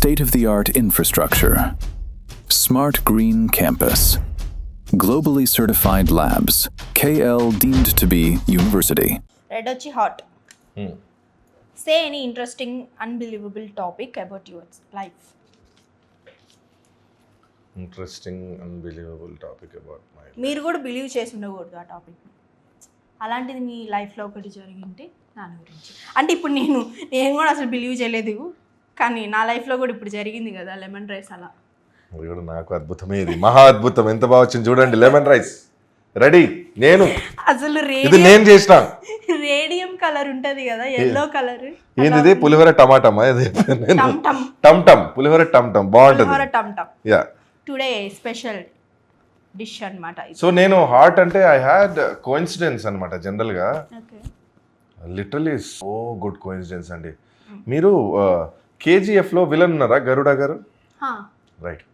state-of-the-art infrastructure, smart green campus, globally certified labs, KL deemed to be university. Red వచ్చి hot. Say any interesting, unbelievable topic about your life. Interesting unbelievable topic about my మీరు కూడా believe చేసి ఉండకూడదు ఆ topic. అలాంటిది మీ లైఫ్లో ఒకటి జరిగింటే దాని గురించి. అంటే ఇప్పుడు నేను కూడా అసలు బిలీవ్ చేయలేదు, కానీ నా లైఫ్లో కూడా ఇప్పుడు జరిగింది కదా లెమన్ రైస్. అలా అది కూడా నాకు అద్భుతమే, ఇది మహా అద్భుతం. ఎంత బాగా వచ్చింది చూడండి. Lemon rice ready. నేను అసలు ఇది నేను చేసిన రేడియం కలర్ ఉంటది కదా, ఎల్లో కలర్. ఏంది పులిహోర టమాటమా? టమ్ టమ్ పులిహోర టమ్ టమ్ బాగుంటది. టమ్ టమ్ యా టుడే స్పెషల్ డిష్ అన్నమాట. సో నేను హార్ట్ అంటే ఐ హ్యాడ్ కోఇన్సిడెన్స్ అనమాట. జనరల్గా లిటరలీ సో గుడ్ కోఇన్సిడెన్స్ అండి. మీరు కేజీఎఫ్లో విలన్ ఉన్నారా గరుడ గారు? రైట్.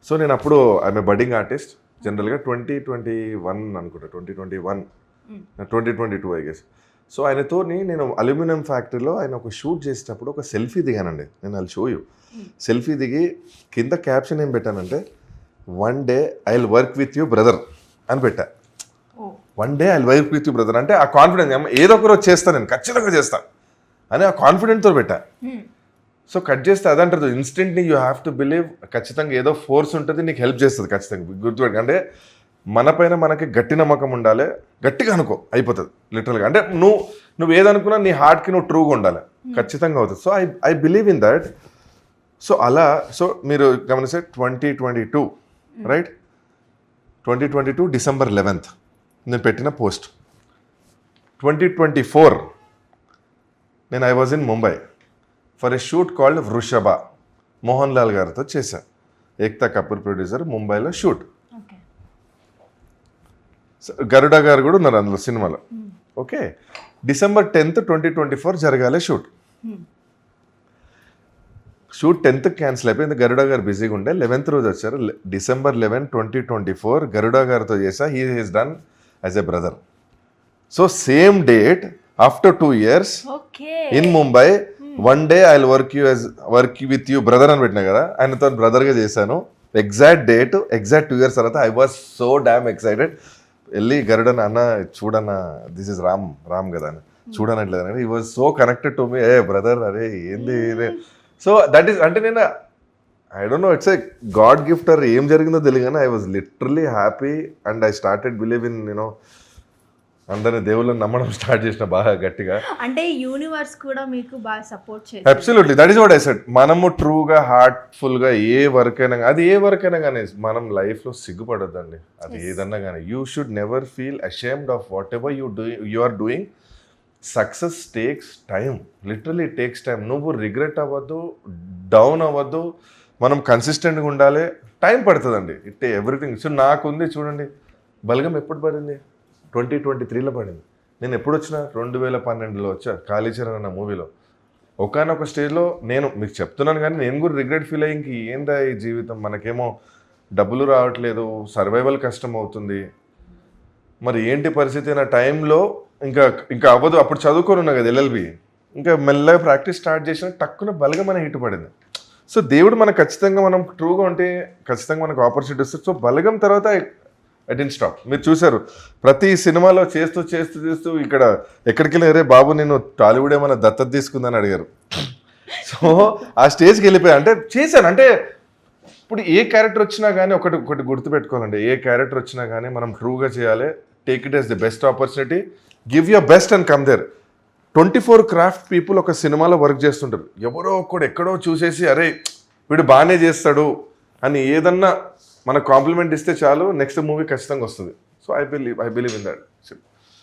సో నేను అప్పుడు ఐఎమ్ ఏ బడ్డింగ్ ఆర్టిస్ట్. జనరల్గా 2021 అనుకుంటా, 2022 ఐ గెస్. సో ఆయనతోని నేను అల్యూమినియం ఫ్యాక్టరీలో ఆయన ఒక షూట్ చేసేటప్పుడు ఒక సెల్ఫీ దిగానండి. నేను అది షో యూ. సెల్ఫీ దిగి కింద క్యాప్షన్ ఏం పెట్టానంటే, one day I will work with you brother అని పెట్టా. One day I will work with you brother అంటే ఆ కాన్ఫిడెన్స్, ఏదో ఒక రోజు చేస్తాను నేను, ఖచ్చితంగా చేస్తాను అని ఆ కాన్ఫిడెంట్తో పెట్టా. సో కట్ చేస్తే అదంటారు instantly you have to believe. ఖచ్చితంగా ఏదో ఫోర్స్ ఉంటుంది నీకు హెల్ప్ చేస్తుంది ఖచ్చితంగా. గుర్తుపెట్టు, అంటే మన పైన మనకి గట్టి నమ్మకం ఉండాలి. గట్టిగా అనుకో అయిపోతుంది లిటరల్గా. అంటే నువ్వు ఏదనుకున్నా నీ హార్ట్కి నువ్వు ట్రూగా ఉండాలి, ఖచ్చితంగా అవుతుంది. So I believe in that. So అలా మీరు గమనిస్తే 2022 రైట్, 2022 December 11th నేను పెట్టిన పోస్ట్. 2024 నేను I was in Mumbai for a shoot called వృషభ. మోహన్ లాల్ గారితో చేశాను, ఏక్తా కపూర్ ప్రొడ్యూసర్, ముంబైలో షూట్. గరుడ గారు కూడా ఉన్నారు అందులో సినిమాలో. ఓకే, December 10th 2024 జరగాలి షూట్. షూట్ 10th క్యాన్సిల్ అయిపోయింది, గరుడ గారు బిజీగా ఉండే. 11th రోజు వచ్చారు. December 11, 2024 గరుడ గారితో చేసా. He is done as a brother. So same date after 2 years in Mumbai, one day I will work with you brother అని పెట్టినా కదా, ఆయనతో బ్రదర్గా చేశాను. ఎగ్జాక్ట్ డేట్, ఎగ్జాక్ట్ 2 years తర్వాత I was so damn excited. వెళ్ళి గరుడన్ అన్న చూడన్న, దిస్ ఇస్ రామ్ కదా అని చూడనట్లేదు. ఈ was so connected to me. ఏ బ్రదర్, అరే ఏంది. సో దట్ ఈస్, అంటే నేను I don't know, it's a god gift or ఏం జరిగిందో తెలియదు, కానీ I was literally happy and I started believe in అందరిని దేవుళ్ళని నమ్మడం స్టార్ట్ చేసిన బాగా గట్టిగా. అంటే యూనివర్స్ కూడా మీకు బాగా సపోర్ట్ చేస్తుంది. Absolutely, that is what I said. మనము ట్రూగా హార్ట్ఫుల్గా ఏ వర్క్ అయినా, అది ఏ వర్క్ అయినా కానీ మనం లైఫ్లో సిగ్గుపడొద్దండి. అది ఏదన్నా కానీ you should never feel ashamed of whatever you are doing. Success takes time, literally takes time. నువ్వు రిగ్రెట్ అవ్వద్దు, డౌన్ అవ్వద్దు, మనం కన్సిస్టెంట్గా ఉండాలి. టైం పడుతుందండి, ఇట్ ఎవ్రీథింగ్. సో నాకుంది చూడండి, బలగం ఎప్పుడు పడింది? 2023లో పడింది. నేను ఎప్పుడు వచ్చినా 2012లో వచ్చా కాళీచరణ్ అన్న మూవీలో. ఒకనొక స్టేజ్లో నేను మీకు చెప్తున్నాను, కానీ నేను కూడా రిగ్రెట్ ఫీల్ అయ్యి, ఇంక ఏందా ఈ జీవితం, మనకేమో డబ్బులు రావట్లేదు, సర్వైవల్ కష్టం అవుతుంది, మరి ఏంటి పరిస్థితి అన్న టైంలో ఇంకా అవ్వదు. అప్పుడు చదువుకొని ఉన్నా కదా LLB, ఇంకా మెల్లగా ప్రాక్టీస్ స్టార్ట్ చేసిన టక్కున బలగం హిట్ పడింది. సో దేవుడు మనకు ఖచ్చితంగా, మనం ట్రూగా ఉంటే ఖచ్చితంగా మనకు ఆపర్చునిటీ వస్తుంది. సో బలగం తర్వాత ఐ డెంట్ స్టాప్. మీరు చూసారు ప్రతి సినిమాలో చేస్తూ ఇక్కడ ఎక్కడికి వెళ్ళారే బాబు నేను టాలీవుడ్ ఏమైనా దత్తత తీసుకుందని అడిగారు. సో ఆ స్టేజ్కి వెళ్ళిపోయా. అంటే చేశాను. అంటే ఇప్పుడు ఏ క్యారెక్టర్ వచ్చినా కానీ ఒకటి గుర్తుపెట్టుకోవాలండి, ఏ క్యారెక్టర్ వచ్చినా కానీ మనం ట్రూగా చేయాలి. Take it as the best opportunity, give your best and come there. 24 craft people ఒక సినిమాలో వర్క్ చేస్తుంటారు. ఎవరో ఒకడు ఎక్కడో చూసేసి అరే వీడు బాగానే చేస్తాడు అని ఏదన్నా మనకు కాంప్లిమెంట్ ఇస్తే చాలు, నెక్స్ట్ మూవీ ఖచ్చితంగా వస్తుంది. So I believe in that.